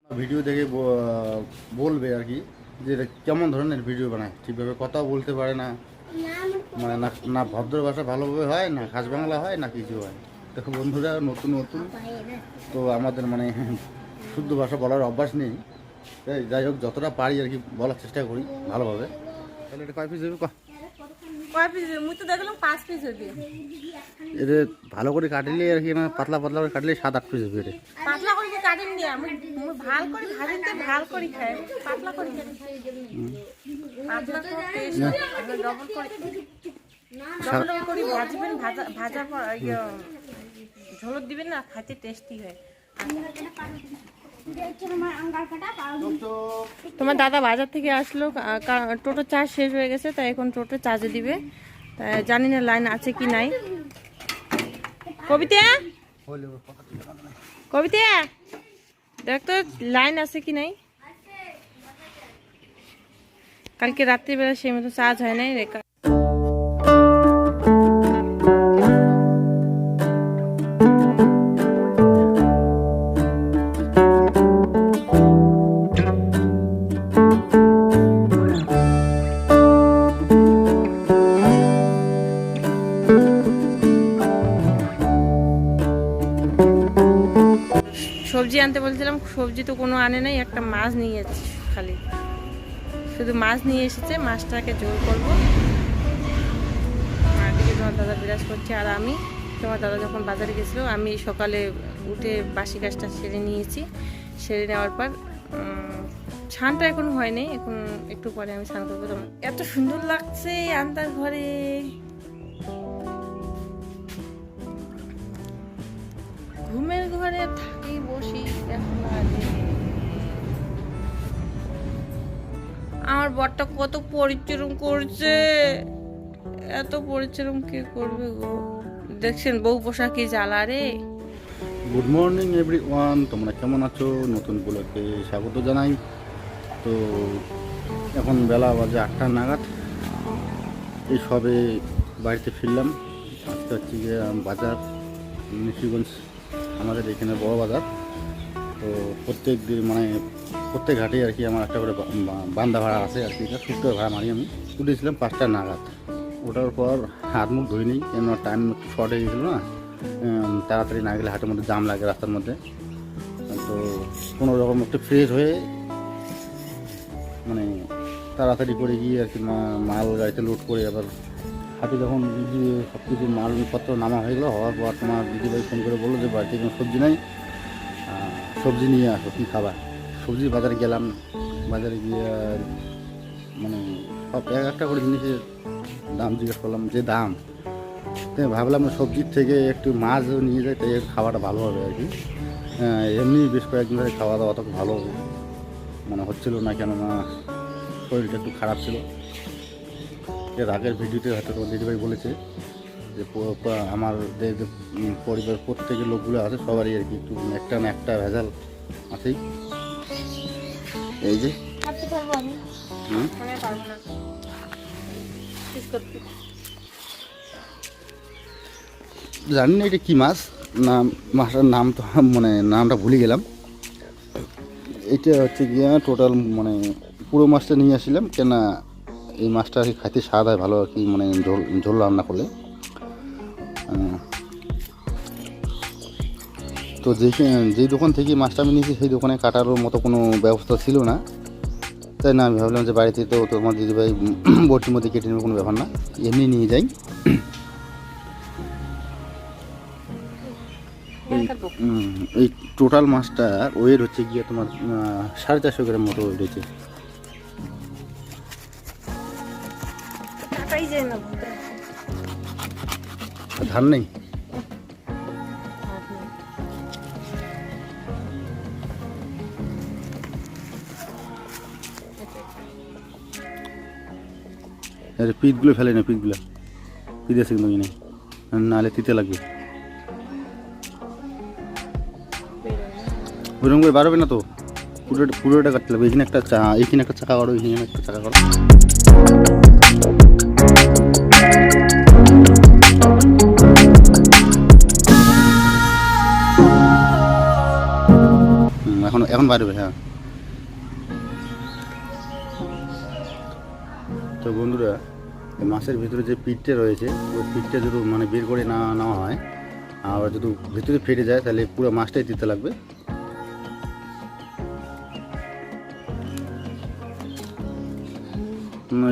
Video দেখে বলবে আর কি যে এটা কেমন ধরনের ভিডিও বানায়, ঠিকভাবে কথাও বলতে পারে না, মানে না না ভদ্র ভাষা ভালোভাবে হয়, না খাস বাংলা হয়, না কিছু হয়। দেখো বন্ধুরা, নতুন নতুন তো আমাদের মানে শুদ্ধ ভাষা বলার অভ্যাস নেই, তাই যাই হোক যতটা পারি আর কি বলার চেষ্টা করি ভালোভাবে। তাহলে এটা কয় পিস দেবে? কয় পিস মুই তো দেখলাম 5 পিস হবে। এদের ভালো করে কাটলে আর কি, না পাতলা পাতলা করে কাটলে 7-8 পিস হবে। এটা পাতলা করে কি কাটেন দিয়া মুই ভাল করে ভাজিতে ভাল করে খাই, পাতলা করে খাই। পাতলা করে টেস্ট ডবল করে ডবল করে ভাজবেন, ভাজার পর ঝোল দিবেন না, খাইতে টেস্টি হয়। তোমার দাদা বাজার থেকে আসলো, টোটো চার্জ শেষ হয়ে গেছে, তাই এখন টোটো চার্জে দিবে। তাই জানি না লাইন আছে কি নাই। কবিতা কবিতা দেখ তো লাইন আছে কি নাই। কালকে রাত্রিবেলা সেই মতো চার্জ হয় নাই। সবজি আনতে বলছিলাম, সবজি তো কোনো আনে নাই, একটা মাছ নিয়ে যাচ্ছি, খালি শুধু মাছ নিয়ে এসেছে, মাছটাকে ঝোল করবো। আর দিকে তোমার দাদা বিরাজ করছে, আর আমি তোমার দাদা যখন বাজারে গেছিলো আমি সকালে উঠে বাসি কাজটা সেরে নিয়েছি। সেরে নেওয়ার পর ছানটা এখন হয়নি, এখন একটু পরে আমি স্নান করবো। তোমার এত সুন্দর লাগছে আন্দার ঘরে, ঘুমের ঘরে থাকি বসি। আমার বরটা কত পরিশ্রম করছে, এত পরিশ্রম কে করবে গো। দেখছেন বউ পোশাক কি জ্বালা রে। গুড মর্নিং এভরিওয়ান, তোমরা কেমন আছো? নতুন ব্লগে স্বাগত জানাই। তো এখন বেলা বাজে 8টা নাগাদ, এই সবে বাড়িতে ফিরলাম। আজকে হচ্ছে গিয়ে বাজার, নিশিগঞ্জ আমাদের এখানে বড় বাজার। তো প্রত্যেক দিন মানে প্রত্যেক ঘাটে আর কি আমার একটা করে বান্দা ভাড়া আছে আর কি, এটা শুক্রবার ভাড়া মারি। আমি উঠেছিলাম 5টা নাগাদ, ওঠার পর হাত মুখ ধুইনি, কেন টাইম একটু শর্ট হয়ে গেছিলো না, তাড়াতাড়ি না গেলে হাটের মধ্যে জাম লাগে রাস্তার মধ্যে। তো কোনো রকম একটু ফ্রেশ হয়ে মানে তাড়াতাড়ি করে গিয়ে আর কি মাল গাড়িতে লোড করে আবার হাটে যখন গিয়ে সব কিছু মালপত্র নামা হয়ে গেলো, হওয়ার পর তোমার দিদিভাই ফোন করে বললো যে বাড়িতে কোনো সবজি নেই, সবজি নিয়ে আসো, কী খাবার। সবজি বাজারে গেলাম, বাজারে গিয়ে মানে সব একটা করে জিনিসের দাম জিজ্ঞেস করলাম, যে দাম, তাই ভাবলাম সবজির থেকে একটু মাছ নিয়ে যাই, তাই খাওয়াটা ভালো হবে আর কি। এমনি বেশ কয়েকদিন ধরে খাওয়া দাওয়া অত ভালো মানে হচ্ছিলো না, কেননা শরীরটা একটু খারাপ ছিল। এর আগের ভিডিওতে হয়তো তোমার দিদিভাই বলেছে যে আমাদের যে পরিবার প্রত্যেকের লোকগুলো আছে সবারই আর কি একটু একটা না একটা ভেজাল আছেই। এই যে জানি না এটা কী মাছ, নাম মাছটার নাম তো মানে নামটা ভুলে গেলাম। এটা হচ্ছে গিয়ে টোটাল মানে পুরো মাছটা নিয়ে আসছিলাম, কেন এই মাছটা আর কি খাইতে স্বাদ হয় ভালো আর কি, মানে ঝোল রান্না করলে। তো যেই দোকান থেকে মাছটা আমি নিয়েছি সেই দোকানে কাটারও মতো কোনো ব্যবস্থা ছিল না, তাই না আমি ভাবলাম যে বাড়িতে তো তোমার দিদিভাই বটির মধ্যে কেটে নেবে, কোনো ব্যাপার না, এমনি নিয়ে যাই। এই টোটাল মাছটার ওয়েট হচ্ছে গিয়ে তোমার 450 গ্রাম মতো ওয়েট হয়েছে। ধান নেই, পিঠগুলো ফেলে না, পিঠগুলো পিঠ আছে কিন্তু নেই, নাহলে তিতে লাগবে। ওইরকম করে বাড়বে না তো, পুরোটা কাটতে লাগবে। এখানে একটা এইখানে একটা চাকা করো, এখানে একটা চাকা করো। এখন এখন বাড়বে, হ্যাঁ। তো বন্ধুরা, এই মাছের ভিতরে যে পিঠটা রয়েছে ওই পিঠটা যদি মানে বের করে না নেওয়া হয় আর যদি ভিতরে ফেটে যায় তাহলে পুরো মাছটাই দিতে লাগবে।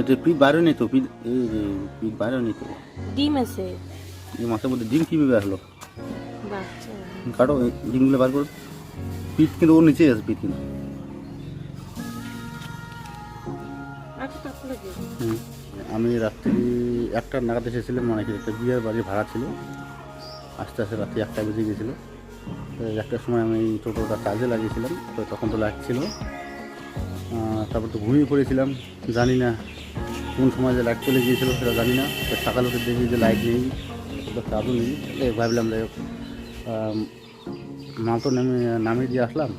এটা পিঠ বাইরে নেই তো, পিঠ বাইরে নেই তো, ডিম আছে এই মাছের মধ্যে ডিম কীভাবে আসলো? বাচ্চা কাটো এই ডিমগুলো বার করো। পিঠ কিন্তু ওর নিচেই আছে, পিঠ কিন্তু। আমি রাত্রি 1টা নাগাদ এসেছিলাম, মানে কি একটা বিয়ের বাড়ি ভাড়া ছিল। আস্তে আস্তে রাত্রি 1টা বেজে গেছিলো। তো 1টার সময় আমি টোটোটা কাজে লাগিয়েছিলাম, তো তখন তো লাইট ছিল। তারপর তো ঘুমিয়ে পড়েছিলাম, জানি না কোন সময় যে লাইট চলে গিয়েছিলো সেটা জানি না। তো সকাল উঠে দেখি যে লাইট নেই, চাঁদও নেই। ভাবলাম যাই হোক মাল তো নামিয়ে দিয়ে আসলাম।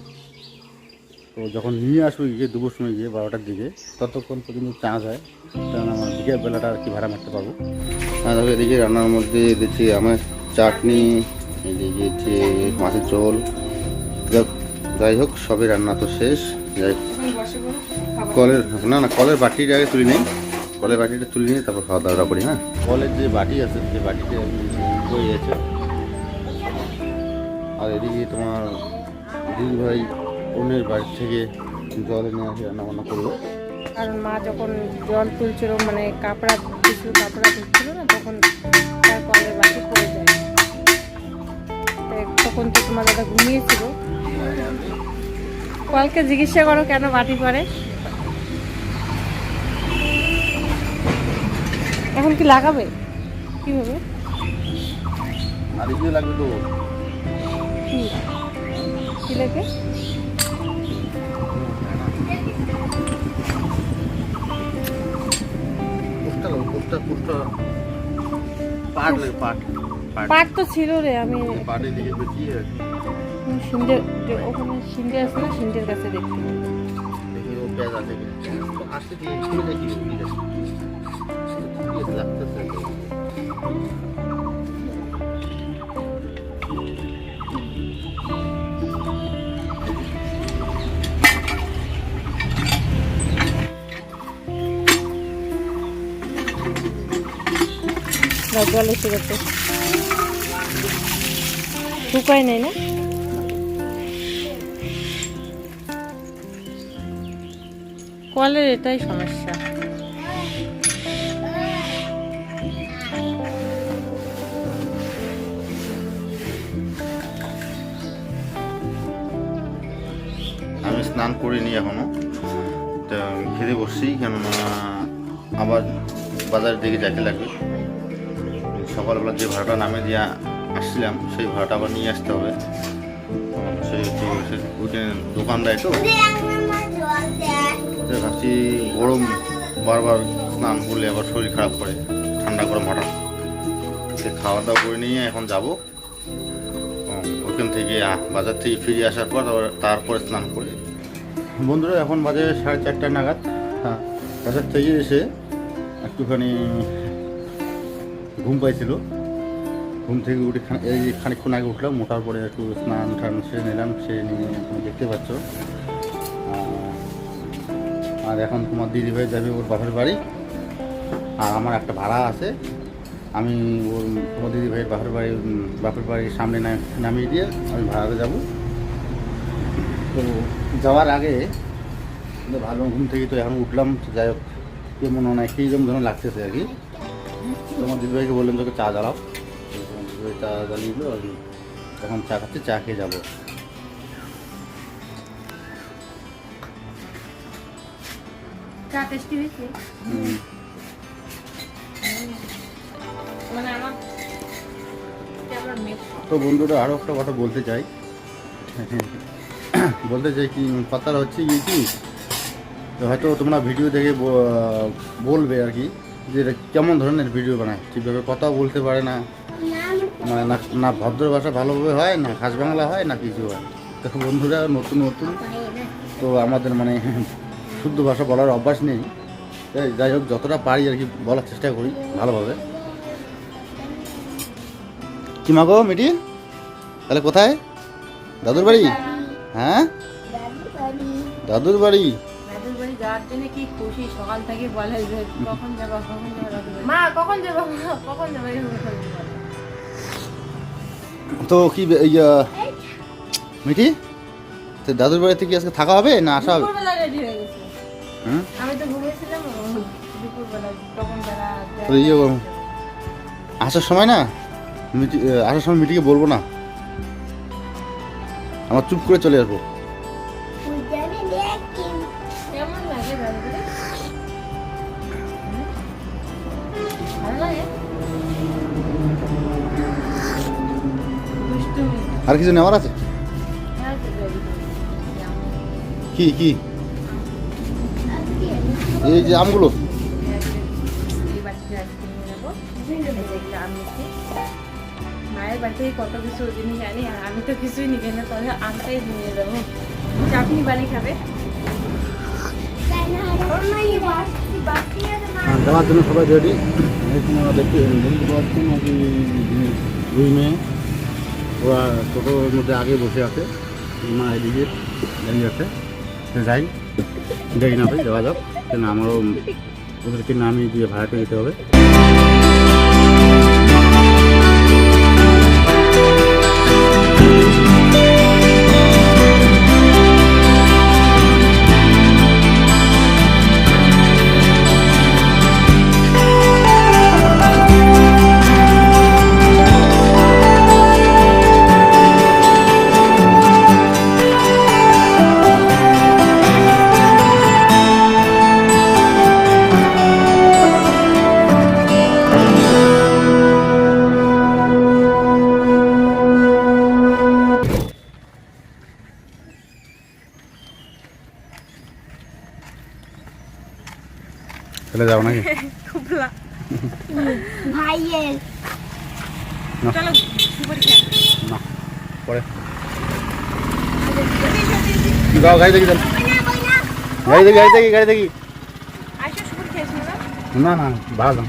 তো যখন নিয়ে আসবো গিয়ে দুপুর সময় গিয়ে 12টার দিকে, ততক্ষণ পর্যন্ত চাঁদ হয়, কারণ আমার বিকেল বেলাটা আর কি ভাড়া মারতে পারবো। আর এদিকে রান্নার মধ্যে দিচ্ছি আমার চাটনি, এদিকে হচ্ছে মাছের ঝোল। যাই হোক সবই রান্না তো শেষ। যাই কলের বাটিটা আগে তুলি নেই, কলের বাটিটা তুলি নিয়ে তারপর খাওয়া দাওয়া করি। হ্যাঁ, কলের যে বাটি আছে যে বাটিটা বয়ে আছে। আর এদিকে তোমার দিদি ভাই অন্যের বাড়ি থেকে জল এনে আসে রান্নাবান্না করলো। আর মা যখন জল তুলছিল, মানে কাপড়া ধুচ্ছিল না, তখন তার কলের বাটি পড়ে যায়। তখন তো তোমার দাদা ঘুমিয়েছিল। কলকে জিজ্ঞাসা করো কেন বাটি পড়ে। এখন কি লাগাবে? কি হবে? আর এগুলো লাগবে তো কি লাগে? পাট তো ছিল রে, আমি সিন্ধে ওখানে সিন্ধে আছে না, সিন্ধের কাছে দেখছি। জল এসে গেছে, শুকায় নাই না। কলের এটাই সমস্যা। আমি স্নান করিনি এখনো, তো খেতে বসছি, কেননা আবার বাজারের দিকে যেতে লাগবে। সকালবেলা যে ভাড়াটা নামে দিয়ে আসছিলাম সেই ভাড়াটা আবার নিয়ে আসতে হবে। সেই ওইখানে দোকান দেয় তো, ভাবছি গরম বারবার স্নান করলে আবার শরীর খারাপ করে, ঠান্ডা গরম হঠাৎ। সে খাওয়া দাওয়া করে নিয়ে এখন যাবো। ওখান থেকে বাজার থেকে ফিরে আসার পর তারপরে স্নান করে। বন্ধুরা এখন বাজে 4:30 নাগাদ। হ্যাঁ, বাজার থেকে এসে একটুখানি ঘুম পাইছিল। ঘুম থেকে উঠে এই খানিকক্ষণ আগে উঠলাম, ওঠার পরে একটু স্নান টান সেরে নিলাম, সেরে নিয়ে দেখতে পাচ্ছ। আর এখন তোমার দিদিভাই যাবে ওর বাপের বাড়ি, আর আমার একটা ভাড়া আছে। আমি ওর তোমার দিদিভাইয়ের বাপের বাড়ির সামনে নামিয়ে দিয়ে আমি ভাড়াতে যাব। তো যাওয়ার আগে ভালো ঘুম থেকে তো এখন উঠলাম, যাই হোক কেমন অনেক এইরকম ধরনের লাগতেছে আর কি। তোমার দিদিভাইকে বললাম তোকে চা জ্বালাও, দিদিভাই চা জ্বালিয়ে দিল। আর এখন চা খাচ্ছি, চা খেয়ে যাবো। চা টেস্টি হয়েছে। তো বন্ধুরা আরও একটা কথা বলতে চাই কি কথাটা হচ্ছে কি, হয়তো তোমরা ভিডিও দেখে বলবে আর কি যে এটা কেমন ধরনের ভিডিও বানায়, ঠিকভাবে কথাও বলতে পারে না, মানে না ভদ্র ভাষা ভালোভাবে হয়, না খাস বাংলা হয়, না কিছু হয়। তো বন্ধুরা নতুন তো আমাদের মানে শুদ্ধ ভাষা বলার অভ্যাস নেই। যাই হোক যতটা পারি আর কি বলার চেষ্টা করি ভালোভাবে। কি মাগো মিটি, তাহলে কোথায়? দাদুর বাড়ি? হ্যাঁ, দাদুর বাড়ি? দাদুর বাড়ি যাওয়ার জন্য কি খুশি, সকাল থেকে বলে যে কখন যাবো দাদুর বাড়ি। মা কখন যাবো, মা কখন যাবো, এরকম করে বলে। তো কি মিঠি, তো দাদুর বাড়িতে কি আজকে থাকা হবে না আসা হবে? দুপুরবেলা রেডি হয়ে গেছে। হুম? আমি তো ঘুমিয়েছিলাম দুপুরবেলা, তখন তারা তো আসার সময় না আসার সময় মিটিকে বলবো না, আমার চুপ করে চলে আসবো। কেমন লাগে দাদুর বাড়ি? ভালো লাগে? দুষ্টুমি। আর কিছু নেওয়ার আছে? হ্যাঁ, তো ready করে। কি কি? এই যে আমগুলো? এই বাড়িতে আজকে নিয়ে যাবো। এই যে একটা আম নিচ্ছি। মায়ের বাড়ি থেকে কত কিছু জিনিস আনি, আর আমি তো কিছুই নিবে না, তবে আমটাই নিয়ে যাবো। চাটনি বাড়ি খাবে। যাওয়ার জন্য সবাই রেডি। দেখতে পাচ্ছেন নাকি দুই মেয়ে, ওরা টোটোর মধ্যে আগে বসে আছে, মা এদিকে দাঁড়িয়ে আছে। যাই দেখি না ভাই, যাওয়া যাক, কেন আমারও ওদেরকে নামিয়ে দিয়ে ভাড়াটা যেতে হবে। চলে যাও নাকি? খুবলা ভাইয়ের চলো সুপারি খাই। না, পরে যাও, গাড়ি দেখি, গাড়ি দেখি, গাড়ি দেখি, গাড়ি দেখি। আইসা সুপারি খেয়েছিল না? না না, ভালো।